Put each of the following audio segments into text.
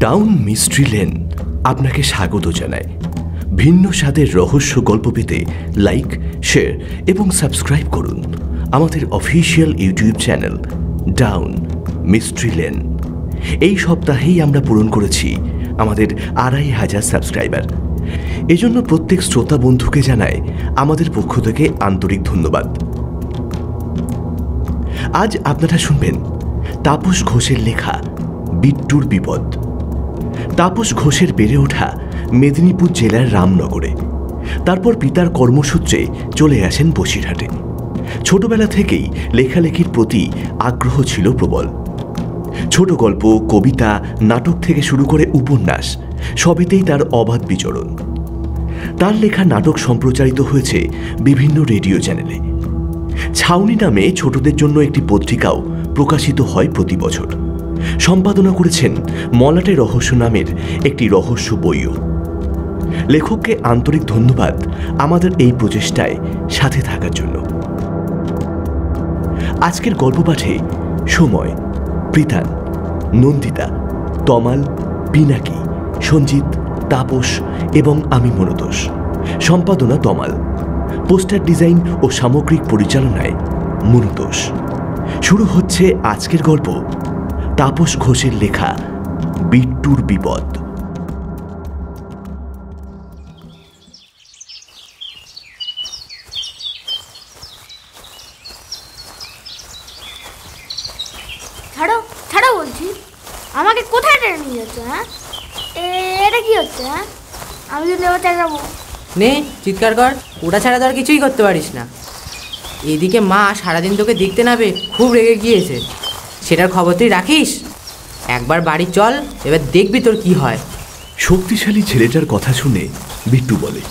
Down mystery lane আপনাকে স্বাগত জানায়। ভিন্ন স্বাদের রহস্য গল্প পেতে লাইক, শেয়ার এবং সাবস্ক্রাইব করুন আমাদের official YouTube channel down mystery lane. এই সপ্তাহেই আমরা পূরণ করেছি আমাদের ২৫০০ সাবস্ক্রাইবার। এজন্য প্রত্যেক শ্রোতা বন্ধুকে জানায় আমাদের পক্ষ থেকে আন্তরিক ধন্যবাদ। আজ আপনারা শুনবেন তাপস ঘোষের লেখা বিট্টুর বিপদ। তাপস ঘোষের বেড়ে ওঠা মেদিনীপুর জেলার রামনগরে। তারপর পিতার কর্মসূত্রে চলে আসেন বসিরহাটে। ছোটবেলা থেকেই লেখালেখির প্রতি আগ্রহ ছিল প্রবল। ছোট গল্প, কবিতা, নাটক থেকে শুরু করে উপন্যাস সবেতেই তার অবাধ বিচরণ। তার লেখা নাটক সম্প্রচারিত হয়েছে বিভিন্ন রেডিও চ্যানেলে। ছাউনি নামে ছোটদের জন্য একটি পত্রিকাও প্রকাশিত হয় প্রতি বছর। সম্পাদনা করেছেন মলাটে রহস্য নামের একটি রহস্য বইও। লেখককে আন্তরিক ধন্যবাদ আমাদের এই প্রচেষ্টায় সাথে থাকার জন্য। আজকের গল্প পাঠে সময়, প্রীতান, নন্দিতা, তমাল, পিনাকি, সঞ্জিত, তাপস এবং আমি মনোতোষ। সম্পাদনা তমাল। পোস্টার ডিজাইন ও সামগ্রিক পরিচালনায় মনোতোষ। শুরু হচ্ছে আজকের গল্প তাপস ঘোষের লেখা বিট্টুর বিপদ। ছাড়ো ছাড়ো বলছি, আমাকে কোথায় টেনে নিয়ে যাচ্ছে? হ্যাঁ, এটা কি হচ্ছে? হ্যাঁ, আমি যদি ওটা যাবো। নে চিৎকার কর, ওটা ছাড়া তো আর কিছুই করতে পারিস না। এদিকে মা সারাদিন তোকে দেখতে নাবে খুব রেগে গিয়েছে, সেটার খবর তুই রাখিস? একবার বাড়ি চল, এবার দেখবি তোর কি হয়। শক্তিশালী ছেলেটার কথা শুনে বিট্টু বলে,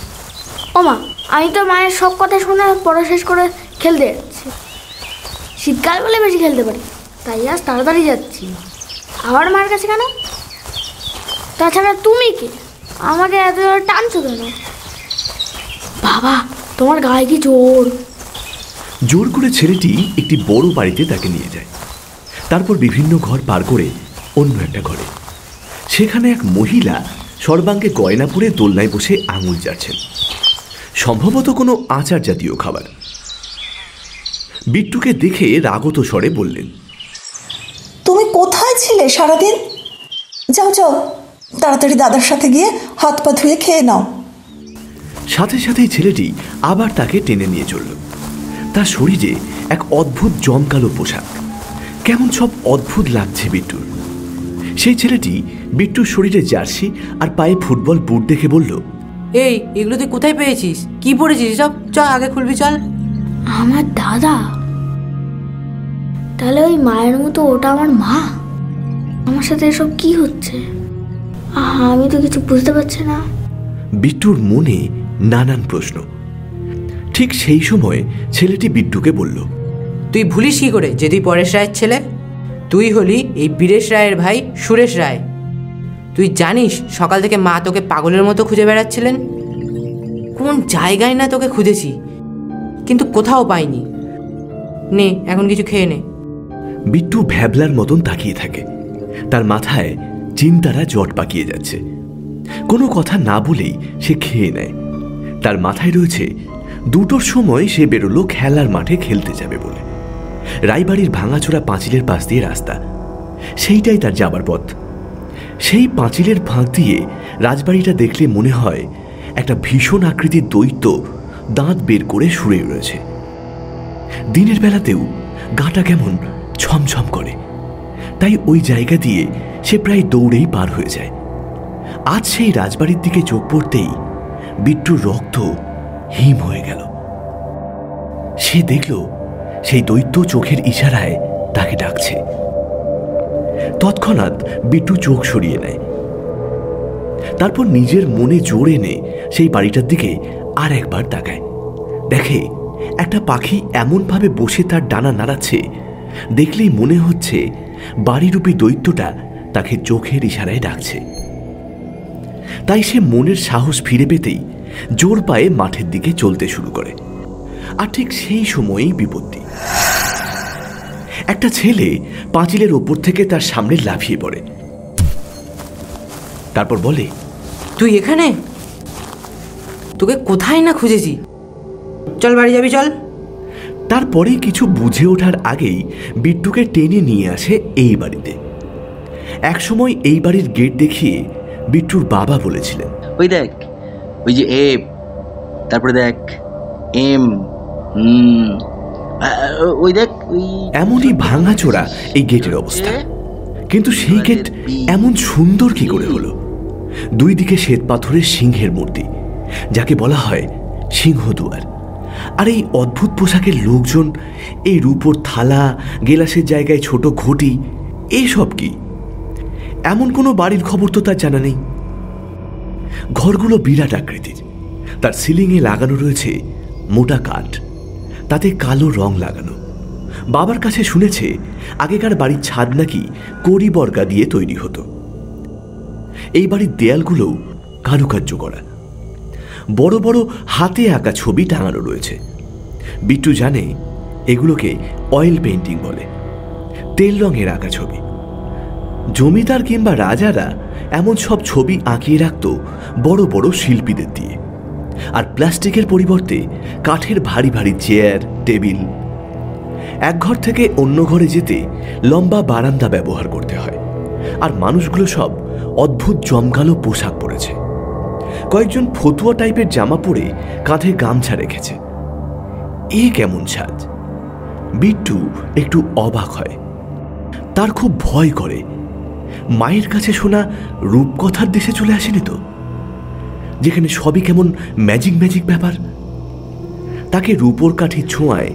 ও মা, আমি তো মায়ের সব কথা শুনে পড়া শেষ করে খেলতে যাচ্ছি। শীতকাল বলে বেশি খেলতে পারি, তাই আজ তাড়াতাড়ি যাচ্ছি। আবার মার কাছে কেন? তাছাড়া তুমি কে? আমাকে এত টানছো কেন? বাবা, তোমার গায়ে কি জোর? জোর করে ছেলেটি একটি বড় বাড়িতে তাকে নিয়ে যায়। তারপর বিভিন্ন ঘর পার করে অন্য একটা ঘরে। সেখানে এক মহিলা সর্বাঙ্গে গয়না পরে দোলনায় বসে আঙুল যাচ্ছেন। সম্ভবত কোনো আচার জাতীয় খাবার। বিট্টুকে দেখে রাগত স্বরে বললেন, তুমি কোথায় ছিলে সারাদিন? যাও যাও, তাড়াতাড়ি দাদার সাথে গিয়ে হাত পা ধুয়ে খেয়ে নাও। সাথে সাথেই ছেলেটি আবার তাকে টেনে নিয়ে চলল। তার শরীরে এক অদ্ভুত জমকালো পোশাক। কেমন সব অদ্ভুত লাগছে বিট্টুর। সেই ছেলেটি বিট্টুর শরীরে জার্সি আর পায়ে ফুটবল বুট দেখে বলল, এই এগুলো তুই কোথায় পেয়েছিস? কি পড়েছিস সব? চ আগে খুলবি চল। আমার দাদা? তাহলে ওই মায়ের মতো ওটা আমার মা? আমার সাথে এসব কি হচ্ছে? আমি তো কিছু বুঝতে পারছি না। বিট্টুর মনে নানান প্রশ্ন। ঠিক সেই সময় ছেলেটি বিট্টুকে বলল, তুই ভুলিস কি করে যে তুই পরেশ রায়ের ছেলে? তুই হলি এই বীরেশ রায়ের ভাই সুরেশ রায়। তুই জানিস সকাল থেকে মা তোকে পাগলের মতো খুঁজে বেড়াচ্ছিলেন। কোন জায়গায় না তোকে খুঁজেছি, কিন্তু কোথাও পাইনি। নে এখন কিছু খেয়ে নে। বিট্টু ভ্যাবলার মতন তাকিয়ে থাকে। তার মাথায় চিন্তারা জট পাকিয়ে যাচ্ছে। কোনো কথা না বলেই সে খেয়ে নেয়। তার মাথায় রয়েছে 2টোর সময় সে বেরোলো খেলার মাঠে খেলতে যাবে বলে। রায়বাড়ির ভাঙাচোরা পাঁচিলের পাশ দিয়ে রাস্তা, সেইটাই তার যাবার পথ। সেই পাঁচিলের ফাঁক দিয়ে রাজবাড়িটা দেখলে মনে হয় একটা ভীষণ আকৃতির দৈত্য দাঁত বের করে শুয়ে রয়েছে। দিনের বেলাতেও গাটা কেমন ছমছম করে, তাই ওই জায়গা দিয়ে সে প্রায় দৌড়েই পার হয়ে যায়। আজ সেই রাজবাড়ির দিকে চোখ পড়তেই বিট্টুর রক্ত হিম হয়ে গেল। সে দেখল সেই দৈত্য চোখের ইশারায় তাকে ডাকছে। তৎক্ষণাৎ বিট্টু চোখ সরিয়ে নেয়। তারপর নিজের মনে জোর এনে সেই বাড়িটার দিকে আর একবার তাকায়। দেখে একটা পাখি এমনভাবে বসে তার ডানা নাড়াচ্ছে, দেখলেই মনে হচ্ছে বাড়িরূপী দৈত্যটা তাকে চোখের ইশারায় ডাকছে। তাই সে মনের সাহস ফিরে পেতেই জোর পায়ে মাঠের দিকে চলতে শুরু করে। আর ঠিক সেই সময়ই বিপত্তি। একটা ছেলে পাঁচিলের ওপর থেকে তার সামনে লাফিয়ে পড়ে। তারপর বলে, তুই এখানে? তোকে কোথায় না খুঁজেছি। চল বাড়ি যাবি, চল। তারপরে কিছু বুঝে ওঠার আগেই বিট্টুকে টেনে নিয়ে আসে এই বাড়িতে। একসময় এই বাড়ির গেট দেখিয়ে বিট্টুর বাবা বলেছিলেন, ওই দেখ, ওই যে এ, তারপরে দেখ এম, ওই দেখ ওই। এমনই ভাঙাচোরা এই গেটের অবস্থা। কিন্তু সেই গেট এমন সুন্দর কি করে হলো? দুই দিকে শ্বেত পাথরের সিংহের মূর্তি, যাকে বলা হয় সিংহদুয়ার। আর এই অদ্ভুত পোশাকের লোকজন, এই রূপোর থালা, গেলাসের জায়গায় ছোট ঘটি, এইসব কি? এমন কোনো বাড়ির খবর তো তার জানা নেই। ঘরগুলো বিরাট আকৃতির। তার সিলিংয়ে লাগানো রয়েছে মোটা কাঠ, তাতে কালো রং লাগানো। বাবার কাছে শুনেছে আগেকার বাড়ির ছাদ নাকি কড়ি বর্গা দিয়ে তৈরি হতো। এই বাড়ির দেয়ালগুলো কারুকার্য করা, বড় বড় হাতে আঁকা ছবি টাঙানো রয়েছে। বিট্টু জানে এগুলোকে অয়েল পেইন্টিং বলে, তেল রঙের আঁকা ছবি। জমিদার কিংবা রাজারা এমন সব ছবি আঁকিয়ে রাখত বড় বড় শিল্পীদের দিয়ে। আর প্লাস্টিকের পরিবর্তে কাঠের ভারী ভারী চেয়ার, টেবিল। এক ঘর থেকে অন্য ঘরে যেতে লম্বা বারান্দা ব্যবহার করতে হয়। আর মানুষগুলো সব অদ্ভুত জমকালো পোশাক পরেছে। কয়েকজন ফতুয়া টাইপের জামা পরে কাঁধে গামছা রেখেছে। এ কেমন সাজ? বিট্টু একটু অবাক হয়। তার খুব ভয় করে। মায়ের কাছে শোনা রূপকথার দেশে চলে আসেনি তো, যেখানে সবই কেমন ম্যাজিক ম্যাজিক ব্যাপার? তাকে রূপোর কাঠির ছোঁয়ায়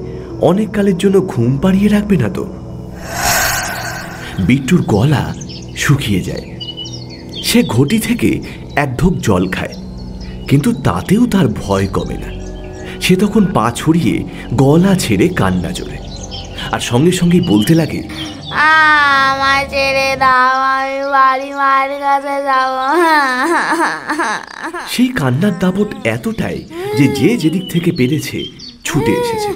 অনেক কালের জন্য ঘুম পাড়িয়ে রাখবে না তো? বিট্টুর গলা শুকিয়ে যায়। সে ঘটি থেকে এক ঢোক জল খায়, কিন্তু তাতেও তার ভয় কমে না। সে তখন পা ছড়িয়ে গলা ছেড়ে কান্না জোরে, আর সঙ্গে সঙ্গেই বলতে লাগে, আমার ছেড়ে দাও, আমি বাড়ি মায়ের কাছে যাব। সেই কান্নার দাপট এতটাই যে যে যেদিক থেকে পেরেছে ছুটে এসেছে।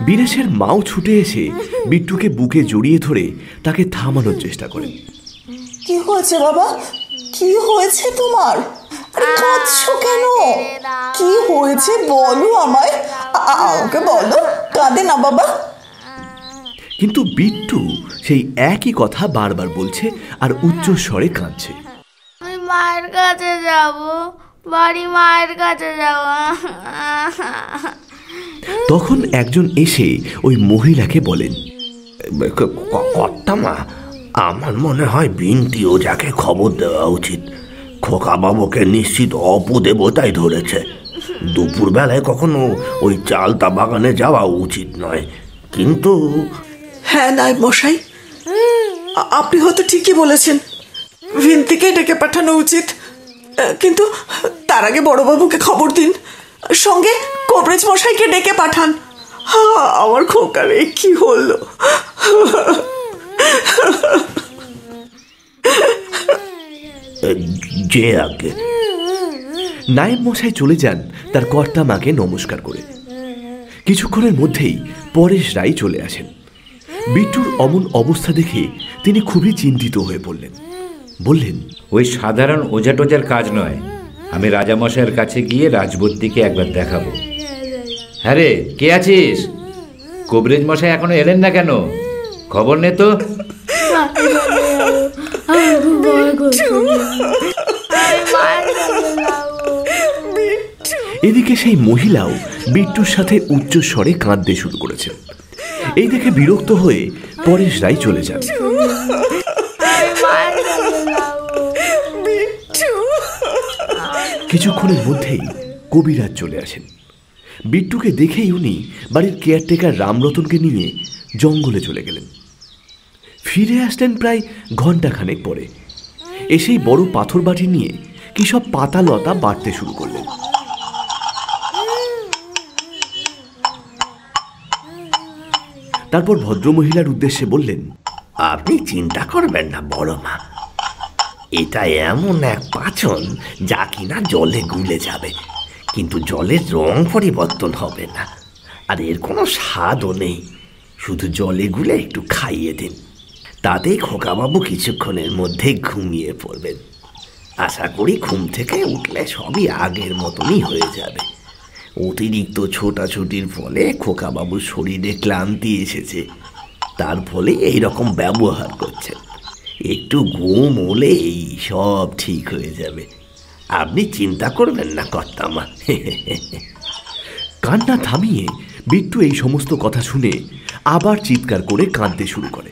বীরেশের মাও ছুটে এসে বিট্টুকে বুকে জড়িয়ে ধরে তাকে থামানোর চেষ্টা করেন। কি হয়েছে বাবা? কি হয়েছে তোমার? আরে কাঁদছো কেন? কি হয়েছে বলো আমায়, আমাকে বলো, কাঁদে না বাবা। কিন্তু বিট্টু সেই একই কথা বারবার বলছে আর উচ্চ স্বরে কাঁদছে। আমি মায়ের কাছে যাব, বাড়ি মায়ের কাছে যাব। তখন একজন এসে ওই মহিলাকে বলেন, কর্তামা, আমার মনে হয় বিনতি ও যাকে খবর দেওয়া উচিত। খোকা বাবুকে নিশ্চিত অপদেবতায় ধরেছে। দুপুর বেলায় কখনো ওই চালতা বাগানে যাওয়া উচিত নয়। কিন্তু হ্যাঁ নায়েব মশাই, আপনি হয়তো ঠিকই বলেছেন, ভিন্তিকে ডেকে পাঠানো উচিত। কিন্তু তার আগে বড়বাবুকে খবর দিন, সঙ্গে কবরেজ মশাইকে ডেকে পাঠান। আমার খোকার এ কি হলো? যে আগে নায়েব মশাই চলে যান তার কর্তা মাকে নমস্কার করে। কিছুক্ষণের মধ্যেই পরেশ রায় চলে আসেন। বিট্টুর অমন অবস্থা দেখে তিনি খুবই চিন্তিত হয়ে পড়লেন। বললেন, ওই সাধারণ ওঝা টোজার কাজ নয়। আমি রাজামশাইয়ের কাছে গিয়ে রাজবতীকে একবার দেখাবো। হ্যাঁ রে, কে আছিস? কবরেজ মশাই এখনো এলেন না কেন? খবর নে তো। এদিকে সেই মহিলাও বিট্টুর সাথে উচ্চ স্বরে কাঁদতে শুরু করেছেন। এই দেখে বিরক্ত হয়ে পরেশ রায় চলে যান। কিছুক্ষণের মধ্যেই কবিরাজ চলে আসেন। বিট্টুকে দেখেই উনি বাড়ির কেয়ারটেকার রামরতনকে নিয়ে জঙ্গলে চলে গেলেন। ফিরে আসলেন প্রায় ঘণ্টাখানেক পরে। এসেই বড় পাথর বাটি নিয়ে কি সব পাতা লতা বাটতে শুরু করলেন। তারপর ভদ্রমহিলার উদ্দেশ্যে বললেন, আপনি চিন্তা করবেন না বড় মা, এটা এমন এক পাচন যা কিনা জলে গুলে যাবে, কিন্তু জলের রং পরিবর্তন হবে না, আর এর কোনো স্বাদও নেই। শুধু জলে গুলে একটু খাইয়ে দিন, তাতেই খোকাবাবু কিছুক্ষণের মধ্যেই ঘুমিয়ে পড়বেন। আশা করি ঘুম থেকে উঠলে সবই আগের মতনই হয়ে যাবে। অতিরিক্ত ছোটাছুটির ফলে খোকাবাবুর শরীরে ক্লান্তি এসেছে, তার ফলে এইরকম ব্যবহার করছে। একটু ঘুম হলেই সব ঠিক হয়ে যাবে, আপনি চিন্তা করবেন না কর্তামা। কান্না থামিয়ে বিট্টু এই সমস্ত কথা শুনে আবার চিৎকার করে কাঁদতে শুরু করে।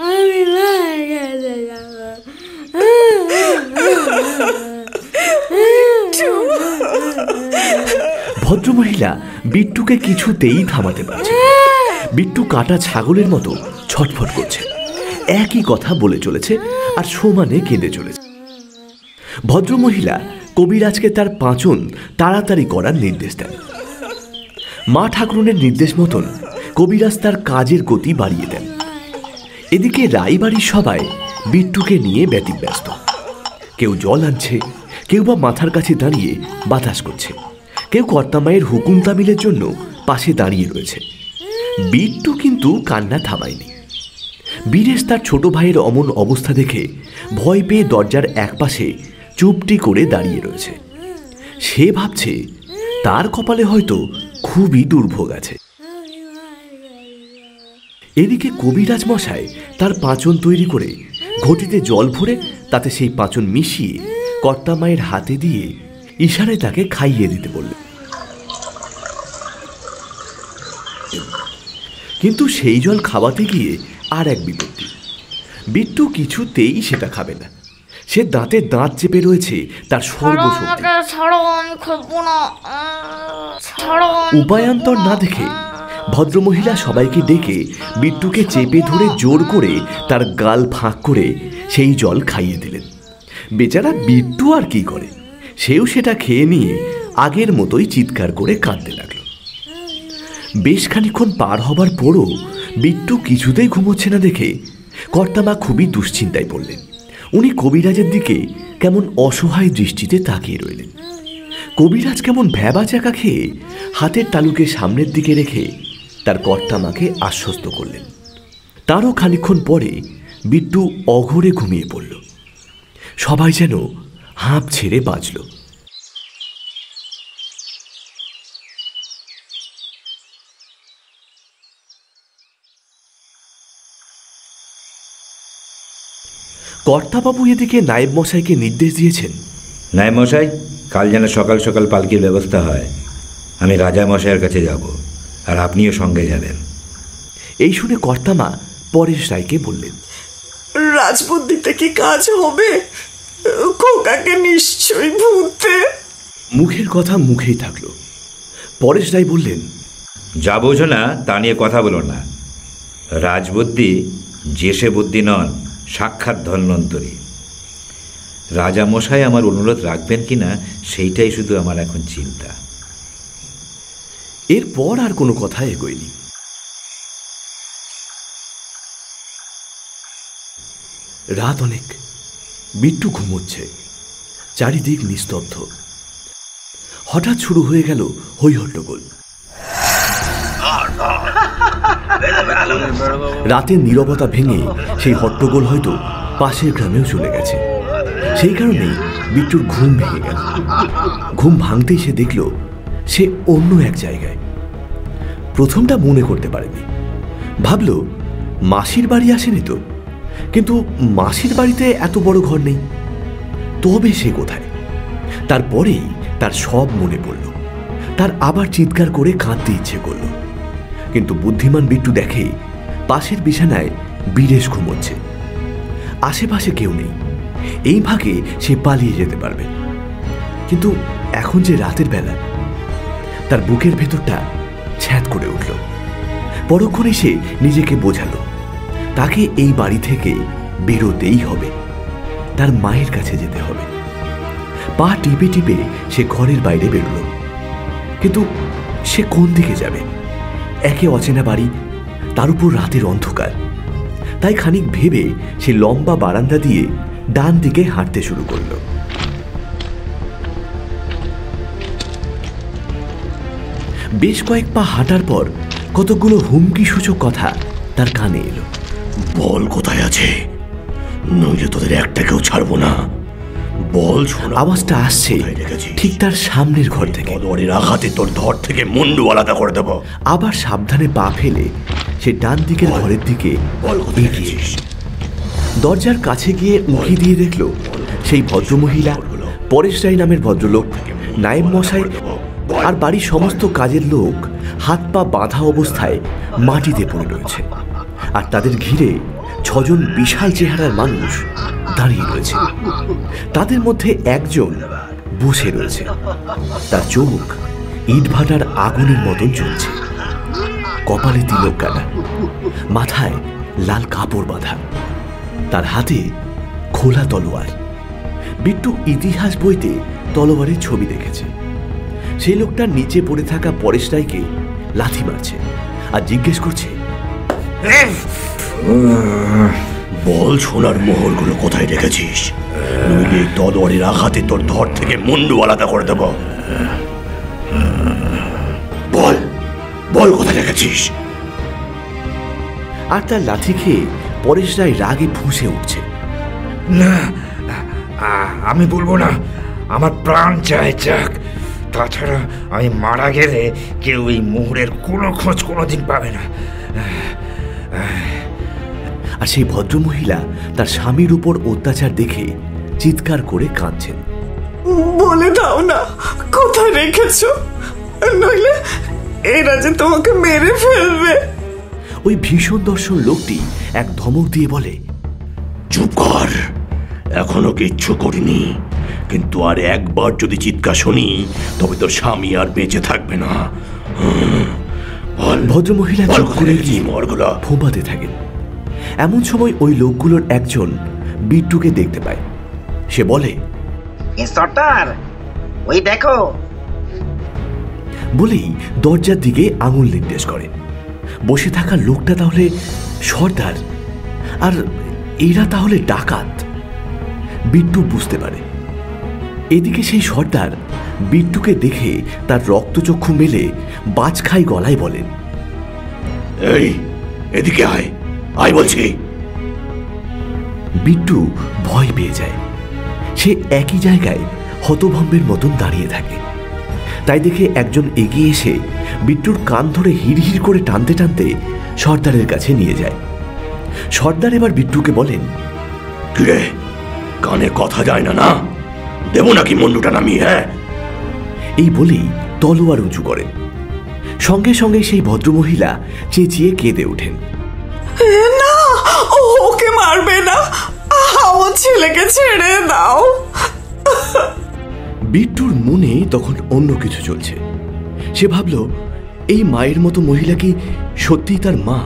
আমি মার কাছে যাব। ভদ্রমহিলা বিট্টুকে কিছুতেই থামাতে পারছে না। বিট্টু কাটা ছাগলের মতো ছটফট করছে, একই কথা বলে চলেছে আর সমানে কেঁদে চলেছে। ভদ্রমহিলা কবিরাজকে তার পাঁচন তাড়াতাড়ি করার নির্দেশ দেন। মা ঠাকুরনের নির্দেশ মতন কবিরাজ তার কাজের গতি বাড়িয়ে দেন। এদিকে রায়বাড়ির সবাই বিট্টুকে নিয়ে ব্যতিব্যস্ত। কেউ জল আনছে, কেউ বা মাথার কাছে দাঁড়িয়ে বাতাস করছে, কেউ কর্তামায়ের হুকুম তামিলের জন্য পাশে দাঁড়িয়ে রয়েছে। বিট্টু কিন্তু কান্না থামায়নি। বীরেশ তার ছোট ভাইয়ের অমন অবস্থা দেখে ভয় পেয়ে দরজার একপাশে চুপটি করে দাঁড়িয়ে রয়েছে। সে ভাবছে তার কপালে হয়তো খুবই দুর্ভোগ আছে। এদিকে কবিরাজ মশাই তার পাঁচন তৈরি করে ঘটিতে জল ভরে তাতে সেই পাঁচন মিশিয়ে কর্তামায়ের হাতে দিয়ে ইশারায় তাকে খাইয়ে দিতে বললেন। কিন্তু সেই জল খাওয়াতে গিয়ে আর এক বিপত্তি। বিট্টু কিছুতেই সেটা খাবে না। সে দাঁতে দাঁত চেপে রয়েছে তার সর্বশক্তি। উপায়ান্তর না দেখে ভদ্রমহিলা সবাইকে ডেকে বিট্টুকে চেপে ধরে জোর করে তার গাল ফাঁক করে সেই জল খাইয়ে দিলেন। বেচারা বিট্টু আর কি করে, সেও সেটা খেয়ে নিয়ে আগের মতোই চিৎকার করে কাঁদতে লাগলো। বেশ খানিক্ষণ পার হবার পরও বিট্টু কিছুতেই ঘুমোচ্ছে না দেখে কর্তামা খুবই দুশ্চিন্তায় পড়লেন। উনি কবিরাজের দিকে কেমন অসহায় দৃষ্টিতে তাকিয়ে রইলেন। কবিরাজ কেমন ভ্যাবা চাকা খেয়ে হাতের তালুকে সামনের দিকে রেখে তার কর্তামাকে আশ্বস্ত করলেন। তারও খানিক্ষণ পরে বিট্টু অঘরে ঘুমিয়ে পড়ল। সবাই যেন হাঁপ ছেড়ে বাঁচল। কর্তাবাবু এদিকে নায়েব মশাইকে নির্দেশ দিয়েছেন, নায়েব মশাই, কাল যেন সকাল সকাল পালকির ব্যবস্থা হয়। আমি রাজা মশাইয়ের কাছে যাব, আর আপনিও সঙ্গে যাবেন। এই শুনে কর্তামা পরেশ রায়কে বললেন, রাজবুদ্ধিতে কি কাজ হবে? খোকাকে নিশ্চয়ই ভূতে। মুখের কথা মুখেই থাকলো। পরেশ রায় বললেন, যা বোঝো না তা নিয়ে কথা বলো না। রাজবুদ্ধি যে সে বুদ্ধি নন, সাক্ষাৎ ধন্বন্তরী। রাজা মশাই আমার অনুরোধ রাখবেন কিনা সেইটাই শুধু আমার এখন চিন্তা। এরপর আর কোনো কথা এগোয়নি। রাত অনেক, বিট্টু ঘুমোচ্ছে, চারিদিক নিস্তব্ধ। হঠাৎ শুরু হয়ে গেল হই হট্টগোল। রাতের নীরবতা ভেঙে সেই হট্টগোল হয়তো পাশের গ্রামেও চলে গেছে। সেই কারণেই বিট্টুর ঘুম ভেঙে গেল। ঘুম ভাঙতেই সে দেখল সে অন্য এক জায়গায়। প্রথমটা মনে করতে পারেনি, ভাবল মাসির বাড়ি আসেনি তো, কিন্তু মাসির বাড়িতে এত বড় ঘর নেই, তবে সে কোথায়? তারপরেই তার সব মনে পড়ল। তার আবার চিৎকার করে কাঁদতে ইচ্ছে করল, কিন্তু বুদ্ধিমান বিট্টু দেখে পাশের বিছানায় বীরেশ ঘুমোচ্ছে। আশেপাশে কেউ নেই, এই ভাগে সে পালিয়ে যেতে পারবে। কিন্তু এখন যে রাতের বেলা, তার বুকের ভেতরটা ছ্যাঁত করে উঠল। পরক্ষণে সে নিজেকে বোঝালো তাকে এই বাড়ি থেকে বেরোতেই হবে, তার মায়ের কাছে যেতে হবে। পা টিপে টিপে সে ঘরের বাইরে বেরোল, কিন্তু সে কোন দিকে যাবে? একে অচেনা বাড়ি, তার উপর রাতের অন্ধকার। তাই খানিক ভেবে সে লম্বা বারান্দা দিয়ে ডান দিকে হাঁটতে শুরু করল। বেশ কয়েক পা হাঁটার পর কতগুলো হুমকি সূচক কথা তার কানে এলো। বল কোথায় আছে? নইলে তোদের একটাকেও ছাড়বো না। বল শোনা। আওয়াজটা আসছে ঠিক তার সামনের ঘর থেকে। তলোয়ারের আঘাতে তোর ধর থেকে মুন্ডু আলাদা করে দেবো। আবার সাবধানে পা ফেলে সে ডান দিকের ঘরের দিকে এগিয়ে দরজার কাছে গিয়ে উঁকি দিয়ে দেখল সেই ভদ্রমহিলা, পরেশ রায় নামের ভদ্রলোক, নায়েব মশাই আর বাড়ির সমস্ত কাজের লোক হাত পা বাঁধা অবস্থায় মাটিতে পড়ে রয়েছে। আর তাদের ঘিরে 6 জন বিশাল চেহারার মানুষ দাঁড়িয়ে রয়েছে। তাদের মধ্যে একজন বসে রয়েছে, তার চোখ ইটভাটার আগুনের মতন জ্বলছে, কপালে তিলক কাটা, মাথায় লাল কাপড় বাঁধা, তার হাতে খোলা তলোয়ার। বিট্টু ইতিহাস বইতে তলোয়ারের ছবি দেখেছে। সেই লোকটা নিচে পড়ে থাকা পরেশ রায়কে লাথি মারছে আর জিজ্ঞেস করছে, বল সোনার মোহরগুলো কোথায় রেখেছিস? নইলে তলোয়ারের আঘাতে তোর ধর থেকে মুন্ডু আলাদা করে দেব। বল বল কোথায় রেখেছিস? আর তার লাথি খেয়ে পরেশ রায় রাগে ফুঁসে উঠছে। না, আমি বলবো না, আমার প্রাণ চায় যাক। তাছাড়া আমি মারা গেলে কেউ এই মোহরের কোনো খোঁজ কোনোদিন পাবে না। আর সেই ভদ্রমহিলা তার স্বামীর উপর অত্যাচার দেখে চিৎকার করে কাঁদছেন। বলে দাও না কোথায় রেখেছো, নইলে এরা যে তোমাকে মেরে ফেলবে। ওই ভীষণ দর্শন লোকটি এক ধমক দিয়ে বলে, চুপ কর, এখনো কিচ্ছু করিনি, কিন্তু আর একবার যদি চিৎকার শুনি তবে তোর স্বামী আর বেঁচে থাকবে না। ভদ্রমহিলা চুপ করে গিয়ে ফোঁপাতে থাকেন। এমন সময় ওই লোকগুলোর একজন বিট্টুকে দেখতে পায়। সে বলে, ইন্সপেক্টর ওই দেখো, বলেই দরজার দিকে আঙুল নির্দেশ করে। বসে থাকা লোকটা তাহলে সর্দার, আর এরা তাহলে ডাকাত। বিট্টু বুঝতে পারে। এদিকে সেই সর্দার বিট্টুকে দেখে তার রক্তচক্ষু মেলে বাজখাই গলায় বলেন, এই এদিকে আয়, আয় বলছি। বিট্টু ভয় পেয়ে যায়। সে একই জায়গায় হতভম্বের মতন দাঁড়িয়ে থাকে। তাই দেখে একজন এগিয়ে এসে বিট্টুর কান ধরে হিড়হিড় করে টানতে টানতে সর্দারের কাছে নিয়ে যায়। সর্দার এবার বিট্টুকে বলেন, কিরে, কানে কথা যায় না? না দেব নাকি মুন্ডুটা নামিয়ে? হ্যাঁ, এই বলেই তলোয়ার উঁচু করেন। সঙ্গে সঙ্গে সেই ভদ্রমহিলা চেঁচিয়ে কেঁদে ওঠেন, না, ওকে মারবে না, আমার ছেলেকে ছেড়ে দাও। বিট্টুর মনে তখন অন্য কিছু চলছে। সে ভাবল, এই মায়ের মতো মহিলা কি সত্যিই তার মা?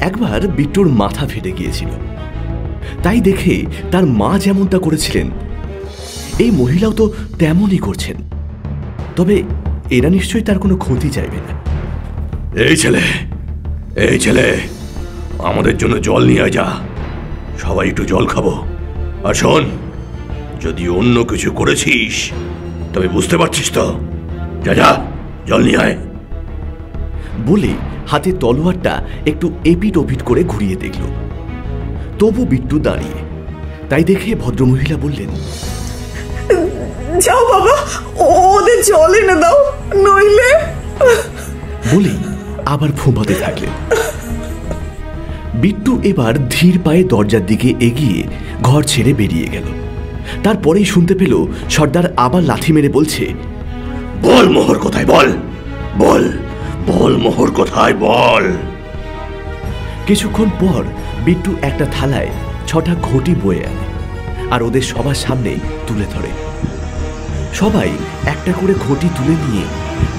একবার বিট্টুর মাথা ফেটে গিয়েছিল, তাই দেখে তার মা যেমনটা করেছিলেন এই মহিলাও তো তেমনই করছেন। তবে এরা নিশ্চয়ই তার কোনো ক্ষতি চাইবে না। এই ছেলে, আমাদের জন্য জল নিয়ে যা, সবাই একটু জল খাবো। আর শোন, যদি অন্য কিছু করেছিস তবে বুঝতে পারছিস তো, যা যা জল নিয়ে আয়। বলে হাতে তলোয়ারটা একটু এপিট ওপিট করে ঘুরিয়ে দেখল। তবু বিট্টু দাঁড়িয়ে। তাই দেখে ভদ্রমহিলা বললেন, যাও বাবা, ওদের জল এনে দাও, নইলে। বলেই আবার ফোঁপাতে থাকলেন। বিট্টু এবার ধীর পায়ে দরজার দিকে এগিয়ে ঘর ছেড়ে বেরিয়ে গেল। তারপরেই শুনতে পেল সর্দার আবার লাথি মেরে বলছে, বল মোহর কোথায়? বল বল বল মোহর কোথায়? বল। কিছুক্ষণ পর বিট্টু একটা থালায় 6টা ঘটি বয়ে আনে আর ওদের সবার সামনে তুলে ধরে। সবাই একটা করে ঘটি তুলে নিয়ে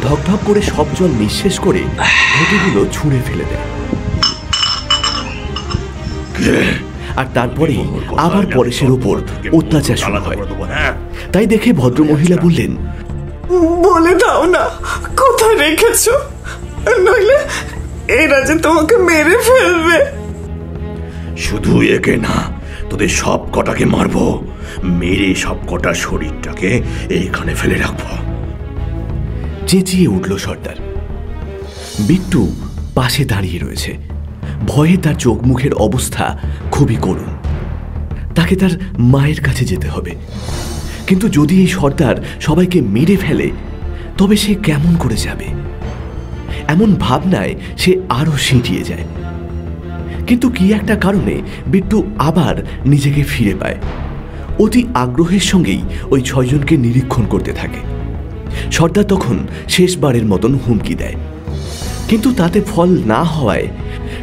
ঢকঢক করে সব জল নিঃশেষ করে ঘটিগুলো ছুঁড়ে ফেলে দেয়। আর তারপরে আবার পরেশের উপর অত্যাচার শুরু হয়। তাই দেখে ভদ্রমহিলা বললেন, বলে দাও না কোথায় রেখেছো, নইলে এরা যে তোমাকে মেরে ফেলবে। শুধু একে না, তোদের সব কটাকে মারবো, মেরে সব কটা শরীরটাকে এইখানে ফেলে রাখবো। চেঁচিয়ে উঠল সর্দার। বিট্টু পাশে দাঁড়িয়ে রয়েছে। ভয়ে তার চোখ মুখের অবস্থা খুবই করুণ। তাকে তার মায়ের কাছে যেতে হবে। কিন্তু যদি এই সর্দার সবাইকে মেরে ফেলে তবে সে কেমন করে যাবে? এমন ভাবনায় সে আরো সিঁটিয়ে যায়। কিন্তু কি একটা কারণে বিট্টু আবার নিজেকে ফিরে পায়। অতি আগ্রহের সঙ্গেই ওই 6 জনকে নিরীক্ষণ করতে থাকে। সর্দার তখন শেষবারের মতন হুমকি দেয়, কিন্তু তাতে ফল না হওয়ায়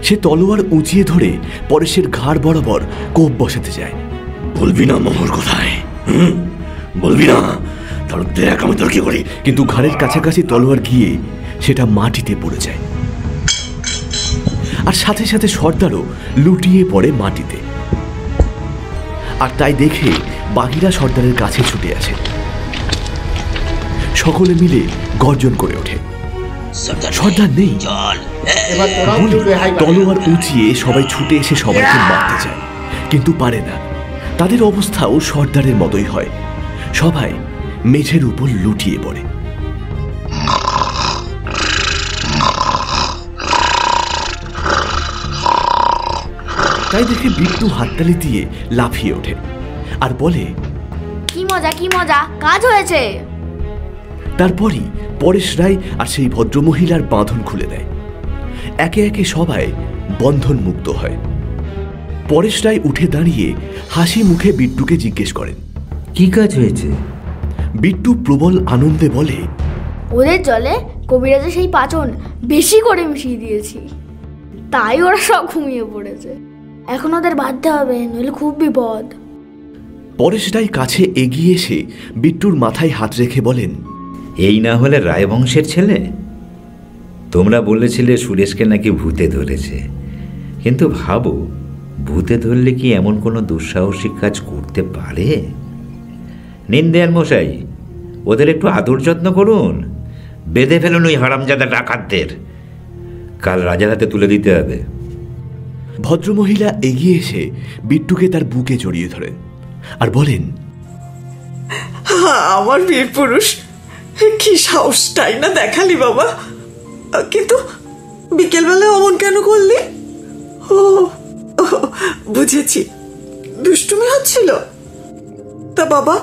সে তলোয়ার উঁচিয়ে ধরে পরেশের ঘাড় বরাবর কোপ বসাতে যায়। বলবি না মোহর কোথায়? বলবি না? তাহলে দেখ আমি তোর কি করি। কিন্তু ঘাড়ের কাছাকাছি তলোয়ার গিয়ে সেটা মাটিতে পড়ে যায়, আর সাথে সাথে সর্দারও লুটিয়ে পড়ে মাটিতে। আর তাই দেখে বাকিরা সর্দারের কাছে ছুটে আসে। সকলে মিলে গর্জন করে ওঠে, সর্দার নেই। বলে তলোয়ার উঁচিয়ে সবাই ছুটে এসে সবাইকে মারতে চায়, কিন্তু পারে না। তাদের অবস্থাও সর্দারের মতোই হয়। সবাই মেঝের উপর লুটিয়ে পড়ে। তাই দেখে বিট্টু হাততালি দিয়ে লাফিয়ে ওঠে আর বলে, কি মজা কি মজা, কাজ হয়েছে। তারপরই পরেশ রায় আর সেই ভদ্রমহিলার বাঁধন খুলে দেয়। একে একে সবাই বন্ধন মুক্ত হয়। পরেশ রায় উঠে দাঁড়িয়ে হাসি মুখে বিট্টুকে জিজ্ঞেস করেন, কি কাজ হয়েছে? বিট্টু প্রবল আনন্দে বলে, ওদের জলে কবিরাজের সেই পাচন বেশি করে মিশিয়ে দিয়েছি, তাই ওরা সব ঘুমিয়ে পড়েছে। এখন ওদের বাঁধতে হবে, নইলে খুব বিপদ। পরেশ রায় কাছে এগিয়ে এসে বিট্টুর মাথায় হাত রেখে বলেন, এই না হলে রায়বংশের ছেলে? তোমরা বলেছিলে সুরেশকে নাকি ভূতে ধরেছে, কিন্তু ভাবো ভূতে ধরলে কি এমন কোনো দুঃসাহসিক কাজ করতে পারে? নিন্দেয়ার মশাই, ওদের একটু আদর যত্ন করুন। বেঁধে ফেলুন ওই হারামজাদা ডাকাতদের, কাল রাজার হাতে তুলে দিতে হবে। ভদ্রমহিলা এগিয়ে এসে বিট্টুকে তার বুকে জড়িয়ে ধরেন আর বলেন, আমার বীর পুরুষ, কি সাহসটাই না দেখালি বাবা। কিন্তু বিকেলবেলায় অমন কেন করলি? ও বুঝেছি, দুষ্টুমি হচ্ছিল। তা বাবা,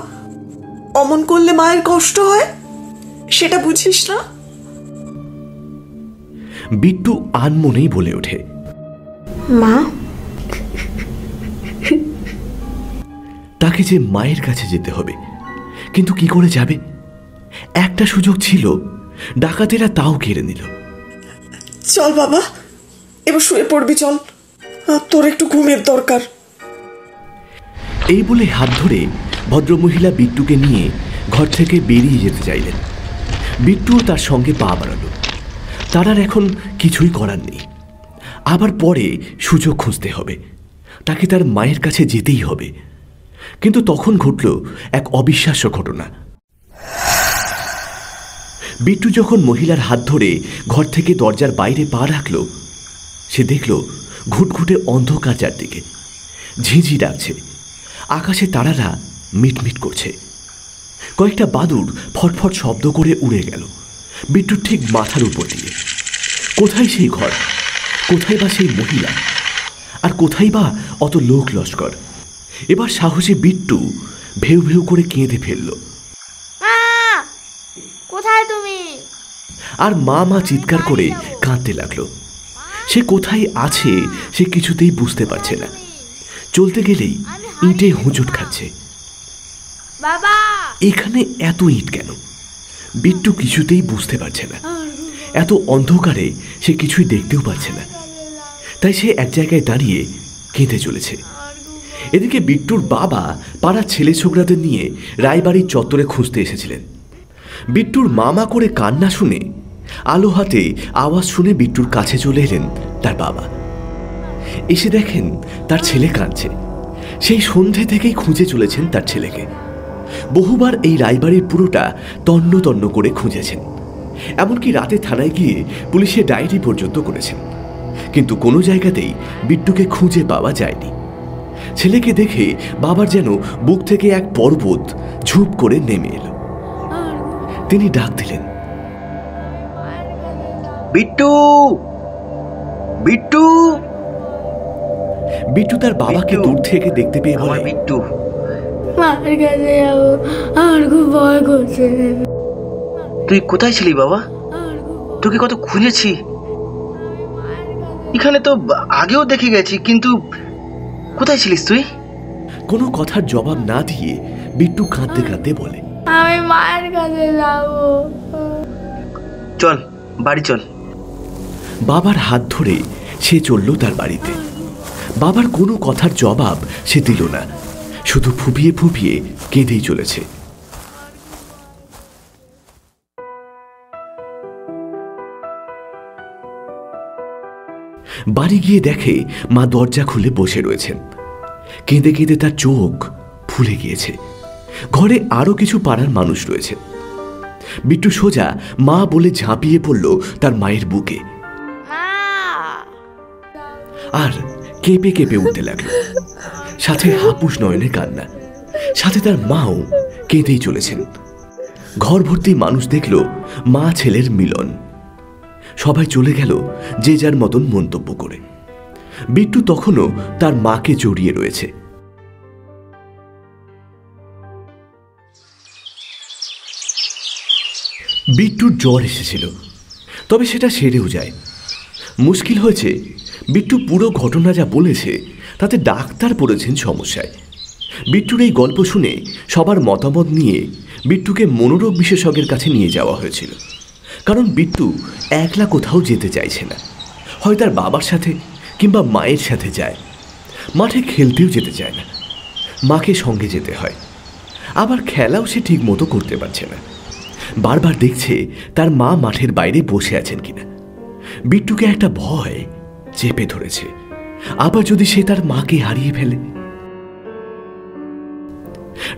অমন করলে মায়ের কষ্ট হয়, সেটা বুঝিস না? বিট্টু আনমনেই বলে ওঠে, মা, তাকে যে মায়ের কাছে যেতে হবে, কিন্তু কি করে যাবে? একটা সুযোগ ছিল, ডাকাতেরা তাও কেড়ে নিল। চল বাবা, এবার শুয়ে পড়বি, চল, তোর একটু ঘুমের দরকার। এই বলে হাত ধরে ভদ্রমহিলা বিট্টুকে নিয়ে ঘর থেকে বেরিয়ে যেতে চাইলেন। বিট্টুও তার সঙ্গে পা বাড়ালো। তার আর এখন কিছুই করার নেই। আবার পরে সুযোগ খুঁজতে হবে, তাকে তার মায়ের কাছে যেতেই হবে। কিন্তু তখন ঘটল এক অবিশ্বাস্য ঘটনা। বিট্টু যখন মহিলার হাত ধরে ঘর থেকে দরজার বাইরে পা রাখল, সে দেখল ঘুটঘুটে অন্ধকার চারদিকে। ঝিঁঝি ডাকছে, আকাশে তারারা মিটমিট করছে। কয়েকটা বাদুড় ফটফট শব্দ করে উড়ে গেল বিট্টুর ঠিক মাথার উপর দিয়ে। কোথায় সেই ঘর, কোথায় বা সেই মহিলা, আর কোথায় বা অত লোক লস্কর? এবার সাহসে বিট্টু ভেউ ভেউ করে কেঁদে ফেলল। কোথায় তুমি? আর মা মা চিৎকার করে কাঁদতে লাগলো। সে কোথায় আছে সে কিছুতেই বুঝতে পারছে না। চলতে গেলেই ইঁটে হোঁচট খাচ্ছে। বাবা, এখানে এত ইট কেন? বিট্টু কিছুতেই বুঝতে পারছে না। এত অন্ধকারে সে কিছুই দেখতেও পাচ্ছে না। তাই সে এক জায়গায় দাঁড়িয়ে কেঁদে চলেছে। এদিকে বিট্টুর বাবা পাড়ার ছেলে ছোকরাদের নিয়ে রায়বাড়ির চত্বরে খুঁজতে এসেছিলেন। বিট্টুর মামা করে কান্না শুনে আলো হাতে আওয়াজ শুনে বিট্টুর কাছে চলে এলেন তার বাবা। এসে দেখেন তার ছেলে কাঁদছে। সেই সন্ধে থেকেই খুঁজে চলেছেন তার ছেলেকে। বহুবার এই রায়বাড়ির পুরোটা তন্ন তন্ন করে খুঁজেছেন। এমনকি রাতে থানায় গিয়ে পুলিশের ডায়েরি পর্যন্ত করেছেন, কিন্তু কোনো জায়গাতেই বিট্টুকে খুঁজে পাওয়া যায়নি। ছেলেকে দেখে বাবার যেন বুক থেকে এক পর্বত ঝুপ করে নেমে এলো। তিনি ডাক দিলেন, বিট্টু, বিট্টু। বিট্টু তার বাবাকে বিট্টু, দূর থেকে দেখতে পেয়ে আমার বলে, বিট্টু। মায়ের কাছে যাবো, আমার খুব ভয় করছে। তুই কোথায় ছিলি বাবা? তোকে কত খুঁজেছি। এখানে তো আগেও দেখে গেছি, কিন্তু কোথায় ছিলিস তুই? কোনো কথার জবাব না দিয়ে বিট্টু কাঁদতে কাঁদতে বলে, আমি মায়ের কাছে যাবো। চল বাড়ি চল। বাবার হাত ধরে সে চলল তার বাড়িতে। বাবার কোনো কথার জবাব সে দিল না, শুধু ফুপিয়ে ফুপিয়ে কেঁদেই চলেছে। বাড়ি গিয়ে দেখে মা দরজা খুলে বসে রয়েছেন। কেঁদে কেঁদে তার চোখ ফুলে গিয়েছে। ঘরে আরো কিছু পাড়ার মানুষ রয়েছে। বিট্টু সোজা মা বলে ঝাঁপিয়ে পড়ল তার মায়ের বুকে, আর কেঁপে কেঁপে উঠতে লাগলো। সাথে হাপুস নয়নের কান্না, সাথে তার মাও কেঁদেই চলেছেন। ঘর ভর্তি মানুষ দেখল মা ছেলের মিলন। সবাই চলে গেল যে যার মতন মন্তব্য করে। বিট্টু তখনও তার মাকে জড়িয়ে রয়েছে। বিট্টুর জ্বর এসেছিল, তবে সেটা সেরেও যায়। মুশকিল হয়েছে, বিট্টু পুরো ঘটনা যা বলেছে তাতে ডাক্তার পড়েছেন সমস্যায়। বিট্টুর এই গল্প শুনে সবার মতামত নিয়ে বিট্টুকে মনোরোগ বিশেষজ্ঞের কাছে নিয়ে যাওয়া হয়েছিল। কারণ বিট্টু একলা কোথাও যেতে চাইছে না। হয় তার বাবার সাথে কিংবা মায়ের সাথে যায়, মাঠে খেলতেও যেতে চায় না। মাকে সঙ্গে যেতে হয়, আবার খেলাও সে ঠিক মতো করতে পারছে না। বারবার দেখছে তার মা মাঠের বাইরে বসে আছেন কিনা। বিট্টুকে একটা ভয় চেপে ধরেছে, আবার যদি সে তার মাকে হারিয়ে ফেলে।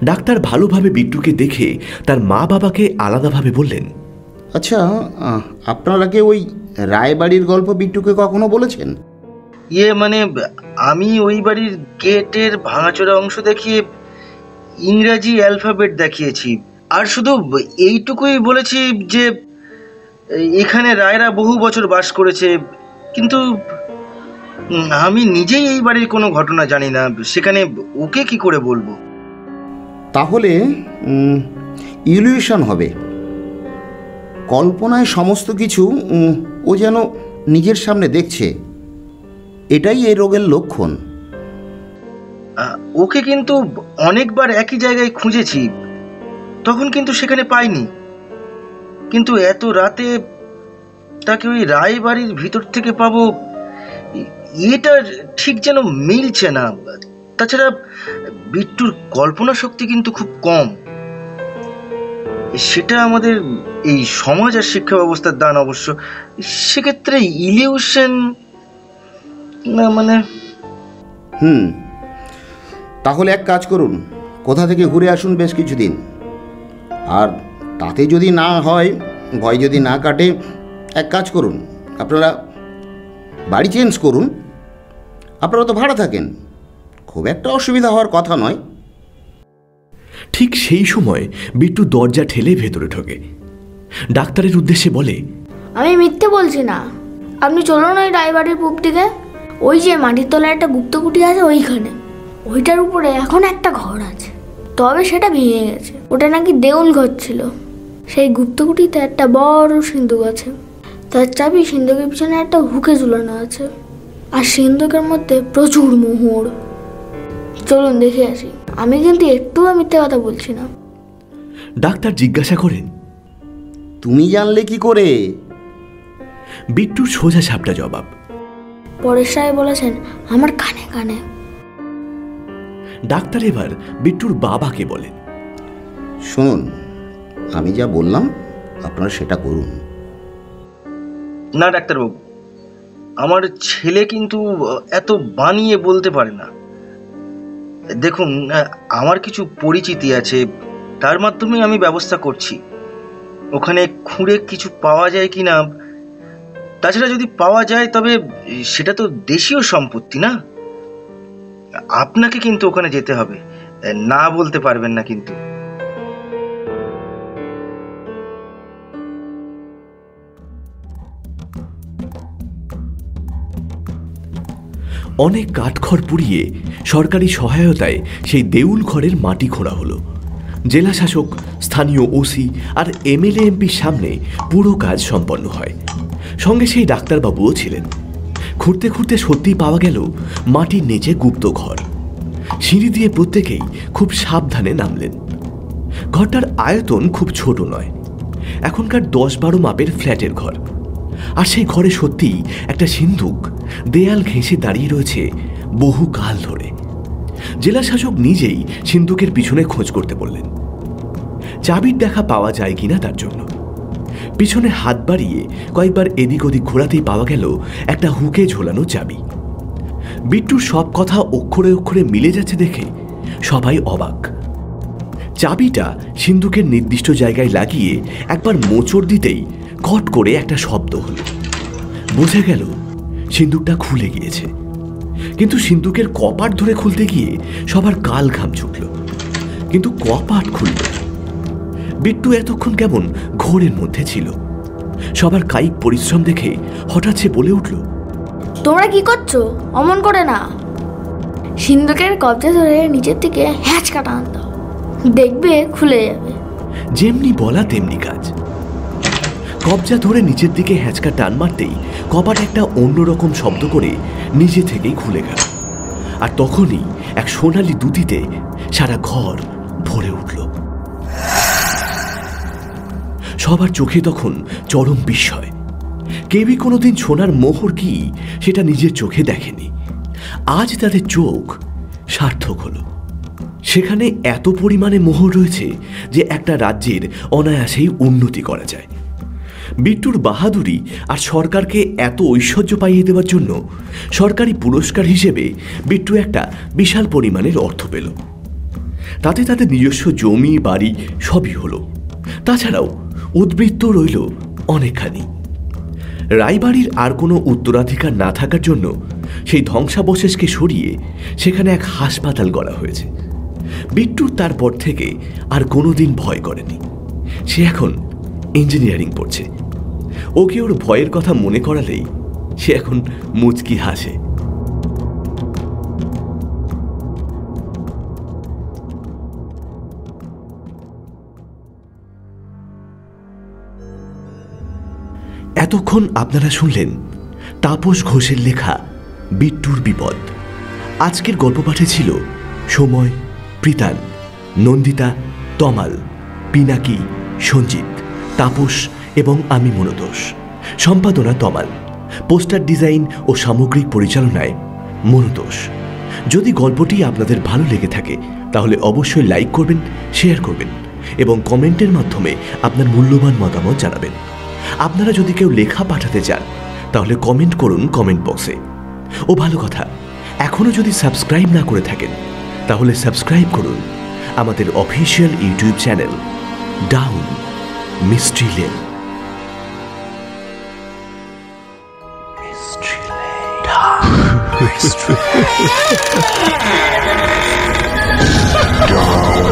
ডাক্তার ভালোভাবে বিট্টুকে দেখে তার মা বাবাকে আলাদাভাবে বললেন, আচ্ছা, আপনারা কি ওই রায়বাড়ির গল্প বিট্টুকে কখনো বলেছেন? মানে আমি ওই বাড়ির গেটের ভাঙাচোরা অংশ দেখিয়ে ইংরাজি অ্যালফাবেট দেখিয়েছি, আর শুধু এইটুকুই বলেছি যে এখানে রায়রা বহু বছর বাস করেছে। কিন্তু আমি নিজেই এই বাড়ির কোনো ঘটনা জানি না, সেখানে ওকে কি করে বলবো? তাহলে ইলিউশন হবে। কল্পনায় সমস্ত কিছু ও যেন নিজের সামনে দেখছে, এটাই এই রোগের লক্ষণ। ওকে কিন্তু অনেকবার একই জায়গায় খুঁজেছি, তখন কিন্তু সেখানে পাইনি। কিন্তু এত রাতে তাকে ওই রায়বাড়ির ভিতর থেকে পাবো, এটা ঠিক যেন মিলছে না। তাছাড়া বিট্টুর কল্পনা শক্তি কিন্তু খুব কম। সেটা আমাদের এই সমাজ আর শিক্ষা ব্যবস্থার দান অবশ্য। সেক্ষেত্রে ইলিউশন না মানে তাহলে এক কাজ করুন, কোথা থেকে ঘুরে আসুন বেশ কিছুদিন। আর তাতে যদি না হয়, ভয় যদি না কাটে, এক কাজ করুন, আপনারা বাড়ি চেঞ্জ করুন। আপনারা তো ভাড়া থাকেন, খুব একটা অসুবিধা হওয়ার কথা নয়। ঠিক সেই সময় বিট্টু দরজা ঠেলে ভেতরে ঢোকে। ডাক্তারের উদ্দেশ্যে বলে, আমি মিথ্যে বলছি না, আপনি চলুন ওই রায়বাড়ির পূব দিকে। ওই যে মাটির তলায় একটা গুপ্তকুটি আছে, ওইখানে ওইটার উপরে এখন একটা ঘর আছে, তবে সেটা ভেঙে গেছে। ওটা নাকি দেউল ঘর ছিল। সেই গুপ্তকুটিতে একটা বড় সিন্ধুক আছে, তার চাবি সিন্ধুকের পিছনে একটা হুকে ঝুলানো আছে, আর সিন্ধুকের মধ্যে প্রচুর মোহর। চলুন দেখে আসি। আমি কিন্তু একটুও মিথ্যে কথা বলছি না। ডাক্তার জিজ্ঞাসা করেন, তুমি জানলে কি করে? বিট্টুর সোজা সাপটা জবাব, পরেশ সাহেব বলেছেন আমার কানে কানে। ডাক্তার এবার বিট্টুর বাবাকে বলেন, শুনুন, আমি যা বললাম আপনারা সেটা করুন। না ডাক্তারবাবু, আমার ছেলে কিন্তু এত বানিয়ে বলতে পারে না। দেখুন, আমার কিছু পরিচিতি আছে, তার মাধ্যমে আমি ব্যবস্থা করছি। ওখানে খুঁড়ে কিছু পাওয়া যায় কিনা, তাছাড়া যদি পাওয়া যায় তবে সেটা তো দেশীয় সম্পত্তি না। আপনাকে কিন্তু ওখানে যেতে হবে, না বলতে পারবেন না কিন্তু। অনেক কাঠখড় পুড়িয়ে সরকারি সহায়তায় সেই দেউল ঘরের মাটি খোঁড়া হলো। জেলা শাসক, স্থানীয় ওসি আর এমএলএ এমপির সামনে পুরো কাজ সম্পন্ন হয়। সঙ্গে সেই ডাক্তারবাবুও ছিলেন। খুঁড়তে খুঁড়তে সত্যিই পাওয়া গেল মাটির নিচে গুপ্ত ঘর। সিঁড়ি দিয়ে প্রত্যেকেই খুব সাবধানে নামলেন। ঘরটার আয়তন খুব ছোট নয়, এখনকার 10-12 মাপের ফ্ল্যাটের ঘর। আর সেই ঘরে সত্যিই একটা সিন্দুক দেয়াল ঘেঁষে দাঁড়িয়ে রয়েছে বহু কাল ধরে। জেলা শাসক নিজেই সিন্দুকের পিছনে খোঁজ করতে বললেন, চাবির দেখা পাওয়া যায় কিনা তার জন্য। পিছনে হাত বাড়িয়ে কয়েকবার এদিক ওদিক ঘোরাতেই পাওয়া গেল একটা হুকে ঝোলানো চাবি। বিট্টুর সব কথা অক্ষরে অক্ষরে মিলে যাচ্ছে দেখে সবাই অবাক। চাবিটা সিন্দুকের নির্দিষ্ট জায়গায় লাগিয়ে একবার মোচড় দিতেই কট করে একটা শব্দ হলো। বোঝা গেল সিন্দুকটা খুলে গিয়েছে। কিন্তু সিন্দুকের কপাট ধরে খুলতে গিয়ে সবার কাল ঘাম ছুটল, কিন্তু কপাট খুলল। বিট্টু এতক্ষণ কেমন ঘোরের মধ্যে ছিল। সবার কায়িক পরিশ্রম দেখে হঠাৎ সে বলে উঠল, তোমরা কি করছো? অমন করে না। সিন্দুকের কবজা ধরে নিচের থেকে হ্যাঁচকা টান দাও, দেখবে খুলে যাবে। যেমনি বলা তেমনি কাজ। কবজা ধরে নিচের দিকে হ্যাঁচকা টান মারতেই কপাট একটা অন্যরকম শব্দ করে নিজে থেকেই খুলে গেল। আর তখনই এক সোনালি দুতিতে সারা ঘর ভরে উঠল। সবার চোখে তখন চরম বিস্ময়। কেউই কোনোদিন সোনার মোহর কি সেটা নিজের চোখে দেখেনি। আজ তাদের চোখ সার্থক হলো। সেখানে এত পরিমাণে মোহর রয়েছে যে একটা রাজ্যের অনায়াসেই উন্নতি করা যায়। বিট্টুর বাহাদুরি আর সরকারকে এত ঐশ্বর্য পাইয়ে দেওয়ার জন্য সরকারি পুরস্কার হিসেবে বিট্টু একটা বিশাল পরিমাণের অর্থ পেল। তাতে তাদের নিজস্ব জমি বাড়ি সবই হলো। তাছাড়াও উদ্বৃত্ত রইল অনেকখানি। রায়বাড়ির আর কোনো উত্তরাধিকার না থাকার জন্য সেই ধ্বংসাবশেষকে সরিয়ে সেখানে এক হাসপাতাল গড়া হয়েছে। বিট্টুর তারপর থেকে আর কোনোদিন ভয় করেনি। সে এখন ইঞ্জিনিয়ারিং পড়ছে। ওকে ওর ভয়ের কথা মনে করালেই সে এখন মুচকি হাসে। এতক্ষণ আপনারা শুনলেন তাপস ঘোষের লেখা বিট্টুর বিপদ। আজকের গল্প পাঠে ছিল সময়, প্রীতান, নন্দিতা, তমাল, পিনাকি, সঞ্জিত, তাপস এবং আমি মনোতোষ। সম্পাদনা তমাল। পোস্টার ডিজাইন ও সামগ্রিক পরিচালনায় মনোতোষ। যদি গল্পটি আপনাদের ভালো লেগে থাকে তাহলে অবশ্যই লাইক করবেন, শেয়ার করবেন এবং কমেন্টের মাধ্যমে আপনার মূল্যবান মতামত জানাবেন। আপনারা যদি কেউ লেখা পাঠাতে চান তাহলে কমেন্ট করুন কমেন্ট বক্সে। ও ভালো কথা, এখনও যদি সাবস্ক্রাইব না করে থাকেন তাহলে সাবস্ক্রাইব করুন আমাদের official YouTube channel down mystery lane. Down